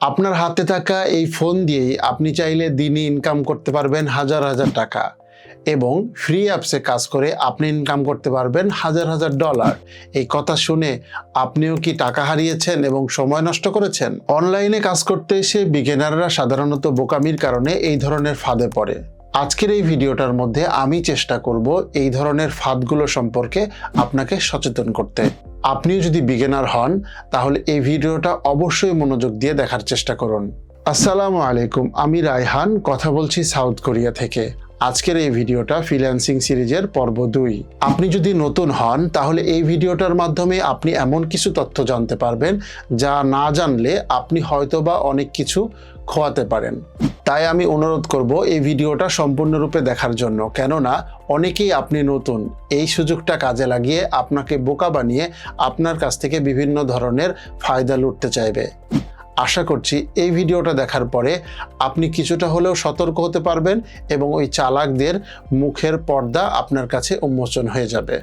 আপনার হাতে থাকা এই ফোন দিয়েই আপনি চাইলে দিনে ইনকাম করতে পারবেন হাজার হাজার টাকা এবং ফ্রি অ্যাপসে কাজ করে আপনি ইনকাম করতে পারবেন হাজার হাজার ডলার। এই কথা শুনে আপনিও কি টাকা হারিয়েছেন এবং সময় নষ্ট করেছেন? অনলাইনে কাজ করতে এসে বিগিনাররা সাধারণত বোকামির কারণে এই ধরনের ফাঁদে পড়ে। আজকের এই ভিডিওটার মধ্যে আমি চেষ্টা করব এই ধরনের ফাঁদগুলো সম্পর্কে আপনাকে সচেতন করতে। আপনিও যদি বিগিনার হন তাহলে এই ভিডিওটা অবশ্যই মনোযোগ দিয়ে দেখার চেষ্টা করুন। আসসালামু আলাইকুম, আমি রায়হান কথা বলছি সাউথ কোরিয়া থেকে। আজকের এই ভিডিওটা ফ্রিল্যান্সিং সিরিজের পর্ব 2। আপনি যদি নতুন হন তাহলে এই ভিডিওটার মাধ্যমে আপনি এমন কিছু তথ্য জানতে পারবেন যা না জানলে আপনি হয়তোবা অনেক কিছু খোয়াতে পারেন। তাই আমি অনুরোধ করব এই ভিডিওটা সম্পূর্ণরূপে দেখার জন্য, কেননা অনেকেই আপনি নতুন এই সুযোগটা কাজে লাগিয়ে আপনাকে বোকা বানিয়ে আপনার কাছ থেকে বিভিন্ন ধরনের ফায়দা লুটতে চাইবে। আশা করছি এই ভিডিওটা দেখার পরে আপনি কিছুটা হলেও সতর্ক হতে পারবেন এবং ওই চালাকদের মুখের পর্দা আপনার কাছে উন্মোচন হয়ে যাবে।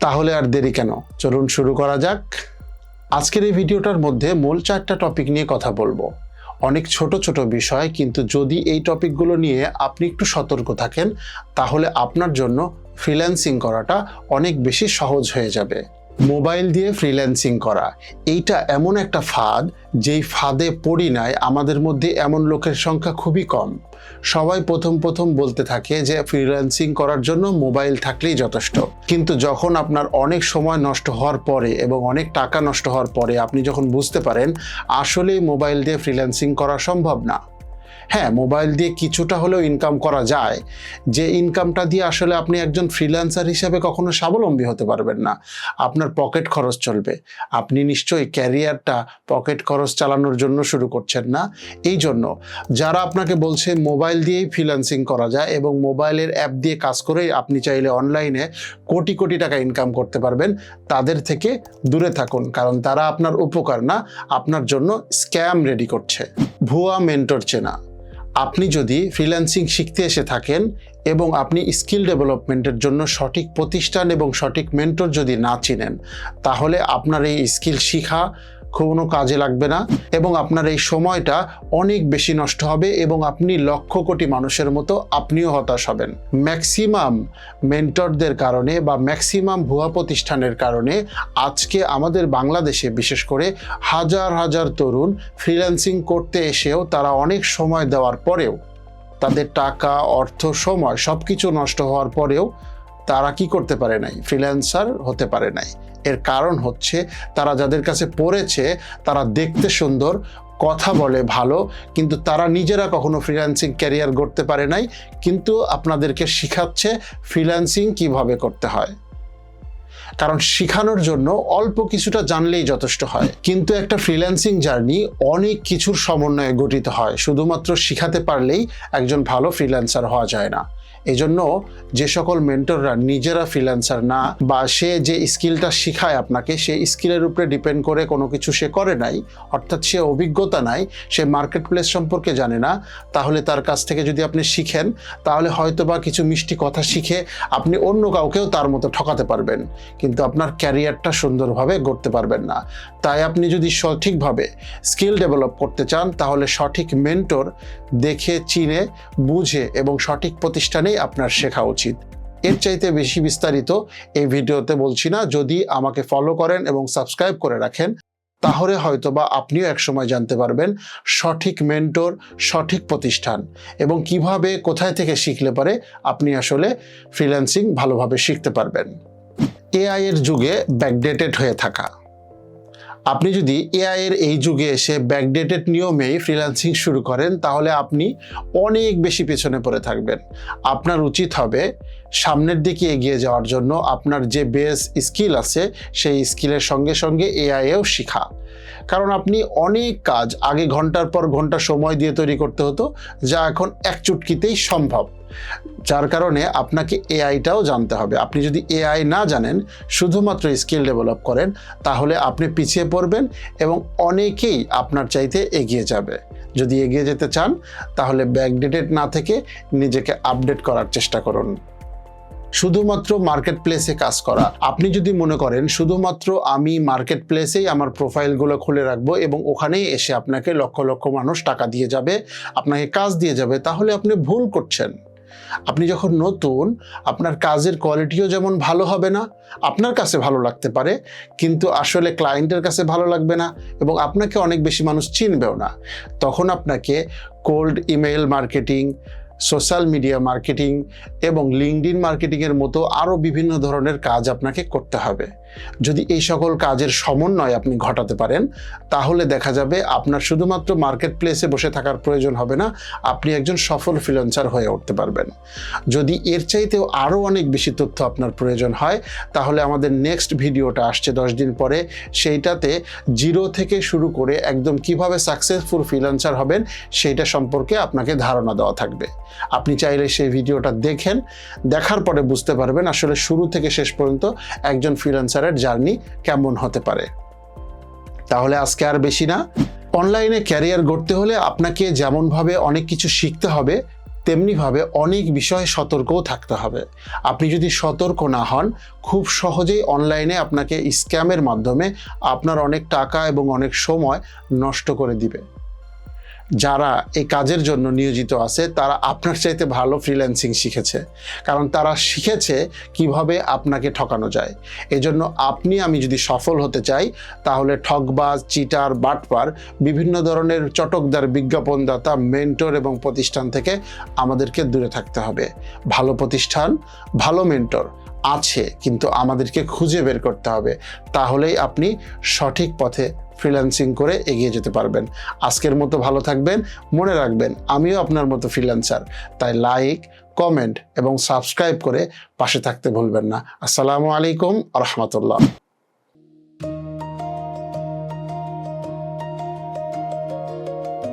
তাহলে আর দেরি কেন, চলুন শুরু করা যাক। আজকের এই ভিডিওটার মধ্যে মূল 4টা টপিক নিয়ে কথা বলবো। অনেক ছোট ছোট বিষয়, কিন্তু যদি এই টপিকগুলো নিয়ে আপনি একটু সতর্ক থাকেন তাহলে আপনার জন্য ফ্রিল্যান্সিং করাটা অনেক বেশি সহজ হয়ে যাবে। মোবাইল দিয়ে ফ্রিল্যান্সিং করা এইটা এমন একটা ফাঁদ, যেই ফাঁদে পড়ি নাই আমাদের মধ্যে এমন লোকের সংখ্যা খুবই কম। সবাই প্রথম বলতে থাকে যে ফ্রিল্যান্সিং করার জন্য মোবাইল থাকলেই যথেষ্ট, কিন্তু যখন আপনার অনেক সময় নষ্ট হওয়ার পরে এবং অনেক টাকা নষ্ট হওয়ার পরে আপনি যখন বুঝতে পারেন আসলেই মোবাইল দিয়ে ফ্রিল্যান্সিং করা সম্ভব না। হ্যাঁ, মোবাইল দিয়ে কিছুটা হলেও ইনকাম করা যায়, যে ইনকামটা দিয়ে আসলে আপনি একজন ফ্রিল্যান্সার হিসেবে কখনো স্বাবলম্বী হতে পারবেন না। আপনার পকেট খরচ চলবে। আপনি নিশ্চয়ই ক্যারিয়ারটা পকেট খরচ চালানোর জন্য শুরু করছেন না। এই জন্য যারা আপনাকে বলছে মোবাইল দিয়েই ফ্রিল্যান্সিং করা যায় এবং মোবাইলের অ্যাপ দিয়ে কাজ করেই আপনি চাইলে অনলাইনে কোটি কোটি টাকা ইনকাম করতে পারবেন, তাদের থেকে দূরে থাকুন, কারণ তারা আপনার উপকার না, আপনার জন্য স্ক্যাম রেডি করছে। ভুয়া মেন্টর চেনা। আপনি যদি ফ্রিল্যান্সিং শিখতে এসে থাকেন এবং আপনি স্কিল ডেভেলপমেন্টের জন্য সঠিক প্রতিষ্ঠান এবং সঠিক মেন্টর যদি না চিনেন, তাহলে আপনার এই স্কিল শিখা কোনো কাজে লাগবে না এবং আপনার এই সময়টা অনেক বেশি নষ্ট হবে এবং আপনি লক্ষ কোটি মানুষের মতো আপনিও হতাশ হবেন। ম্যাক্সিমাম মেন্টরদের কারণে বা ম্যাক্সিমাম ভুয়া প্রতিষ্ঠানের কারণে আজকে আমাদের বাংলাদেশে বিশেষ করে হাজার হাজার তরুণ ফ্রিল্যান্সিং করতে এসেও তারা অনেক সময় দেওয়ার পরেও, তাদের টাকা, অর্থ, সময় সবকিছু নষ্ট হওয়ার পরেও তারা কি করতে পারে নাই? ফ্রিল্যান্সার হতে পারে নাই। এর কারণ হচ্ছে তারা যাদের কাছে পড়েছে তারা দেখতে সুন্দর, কথা বলে ভালো, কিন্তু তারা নিজেরা কখনো ফ্রিল্যান্সিং ক্যারিয়ার গড়তে পারে নাই, কিন্তু আপনাদেরকে শিখাচ্ছে ফ্রিল্যান্সিং কিভাবে করতে হয়। কারণ শিখানোর জন্য অল্প কিছুটা জানলেই যথেষ্ট হয়, কিন্তু একটা ফ্রিল্যান্সিং জার্নি অনেক কিছুর সমন্বয়ে গঠিত হয়। শুধুমাত্র শিখাতে পারলেই একজন ভালো ফ্রিল্যান্সার হওয়া যায় না। এজন্য যে সকল মেন্টররা নিজেরা ফ্রিল্যান্সার না, বা সে যে স্কিলটা শিখায় আপনাকে সেই স্কিলের উপরে ডিপেন্ড করে কোনো কিছু সে করে নাই, অর্থাৎ সে অভিজ্ঞতা নাই, সে মার্কেট প্লেস সম্পর্কে জানে না, তাহলে তার কাছ থেকে যদি আপনি শিখেন তাহলে হয়তোবা কিছু মিষ্টি কথা শিখে আপনি অন্য কাউকেও তার মতো ঠকাতে পারবেন, কিন্তু আপনার ক্যারিয়ারটা সুন্দরভাবে গড়তে পারবেন না। তাই আপনি যদি সঠিকভাবে স্কিল ডেভেলপ করতে চান তাহলে সঠিক মেন্টর দেখে, চিনে, বুঝে এবং সঠিক প্রতিষ্ঠানেই আপনার শেখা উচিত। এর চাইতে বেশি বিস্তারিত এই ভিডিওতে বলছি না। যদি আমাকে ফলো করেন এবং সাবস্ক্রাইব করে রাখেন তাহলে হয়তোবা আপনিও একসময় জানতে পারবেন সঠিক মেন্টর, সঠিক প্রতিষ্ঠান এবং কিভাবে, কোথায় থেকে শিখলে পারে আপনি আসলে ফ্রিল্যান্সিং ভালোভাবে শিখতে পারবেন। এআই এর যুগে ব্যাকডেটেড হয়ে থাকা। আপনি যদি এআই এর এই যুগে এসে ব্যাকডেটেড নিয়মেই ফ্রিল্যান্সিং শুরু করেন তাহলে আপনি অনেক বেশি পেছনে পড়ে থাকবেন। আপনার উচিত হবে সামনের দিকে এগিয়ে যাওয়ার জন্য আপনার যে বেস স্কিল আছে সেই স্কিলের সঙ্গে সঙ্গে এআইও শেখা। কারণ আপনি অনেক কাজ আগে ঘন্টার পর ঘন্টা সময় দিয়ে তৈরি করতে হতো, যা এখন এক চুটকিতেই সম্ভব। যার কারণে আপনাকে এআইটাও জানতে হবে। আপনি যদি এআই না জানেন, শুধুমাত্র স্কিল ডেভেলপ করেন, তাহলে আপনি পিছিয়ে পড়বেন এবং অনেকেই আপনার চাইতে এগিয়ে যাবে। যদি এগিয়ে যেতে চান তাহলে ব্যাকডেটেড না থেকে নিজেকে আপডেট করার চেষ্টা করুন। শুধুমাত্র মার্কেট প্লেসে কাজ করা। আপনি যদি মনে করেন শুধুমাত্র আমি মার্কেট প্লেসেই আমার প্রোফাইলগুলো খুলে রাখবো এবং ওখানেই এসে আপনাকে লক্ষ লক্ষ মানুষ টাকা দিয়ে যাবে, আপনাকে কাজ দিয়ে যাবে, তাহলে আপনি ভুল করছেন। আপনি যখন নতুন, আপনার কাজের কোয়ালিটিও যেমন ভালো হবে না, আপনার কাছে ভালো লাগতে পারে কিন্তু আসলে ক্লায়েন্টের কাছে ভালো লাগবে না এবং আপনাকে অনেক বেশি মানুষ চিনবেও না। তখন আপনাকে cold email marketing, social media marketing এবং লিঙ্কডইন মার্কেটিংয়ের মতো আরও বিভিন্ন ধরনের কাজ আপনাকে করতে হবে। যদি এই সকল কাজের সমন্বয় আপনি ঘটাতে পারেন তাহলে দেখা যাবে আপনার শুধুমাত্র মার্কেট প্লেসে বসে থাকার প্রয়োজন হবে না, আপনি একজন সফল ফ্রিল্যান্সার হয়ে উঠতে পারবেন। যদি এর চাইতেও আরও অনেক বেশি তথ্য আপনার প্রয়োজন হয় তাহলে আমাদের নেক্সট ভিডিওটা আসছে 10 দিন পরে, সেইটাতে জিরো থেকে শুরু করে একদম কিভাবে সাকসেসফুল ফ্রিল্যান্সার হবেন সেইটা সম্পর্কে আপনাকে ধারণা দেওয়া থাকবে। আপনি চাইলে সেই ভিডিওটা দেখেন, দেখার পরে বুঝতে পারবেন আসলে শুরু থেকে শেষ পর্যন্ত একজন ফ্রিল্যান্সারের জার্নি কেমন হতে পারে। তাহলে আজকে আর বেশি না, অনলাইনে ক্যারিয়ার গড়তে হলে আপনাকে যেমনভাবে অনেক কিছু শিখতে হবে তেমনিভাবে অনেক বিষয়ে সতর্কও থাকতে হবে। আপনি যদি সতর্ক না হন খুব সহজেই অনলাইনে আপনাকে স্ক্যামের মাধ্যমে আপনার অনেক টাকা এবং অনেক সময় নষ্ট করে দিবে। যারা এই কাজের জন্য নিয়োজিত আছে তারা আপনার চাইতে ভালো ফ্রিল্যান্সিং শিখেছে, কারণ তারা শিখেছে কিভাবে আপনাকে ঠকানো যায়। এজন্য আমি যদি সফল হতে চাই তাহলে ঠকবাজ, চিটার, বাটপার, বিভিন্ন ধরনের চটকদার বিজ্ঞাপনদাতা, মেন্টর এবং প্রতিষ্ঠান থেকে আমাদেরকে দূরে থাকতে হবে। ভালো প্রতিষ্ঠান, ভালো মেন্টর আছে কিন্তু আমাদেরকে খুঁজে বের করতে হবে, তাহলেই আপনি সঠিক পথে ফ্রিল্যান্সিং করে এগিয়ে যেতে পারবেন। আজকের মতো ভালো থাকবেন, মনে রাখবেন আমিও আপনার মতো ফ্রিল্যান্সার, তাই লাইক, কমেন্ট এবং সাবস্ক্রাইব করে পাশে থাকতে ভুলবেন না। আসসালামু আলাইকুম ওয়া রাহমাতুল্লাহ।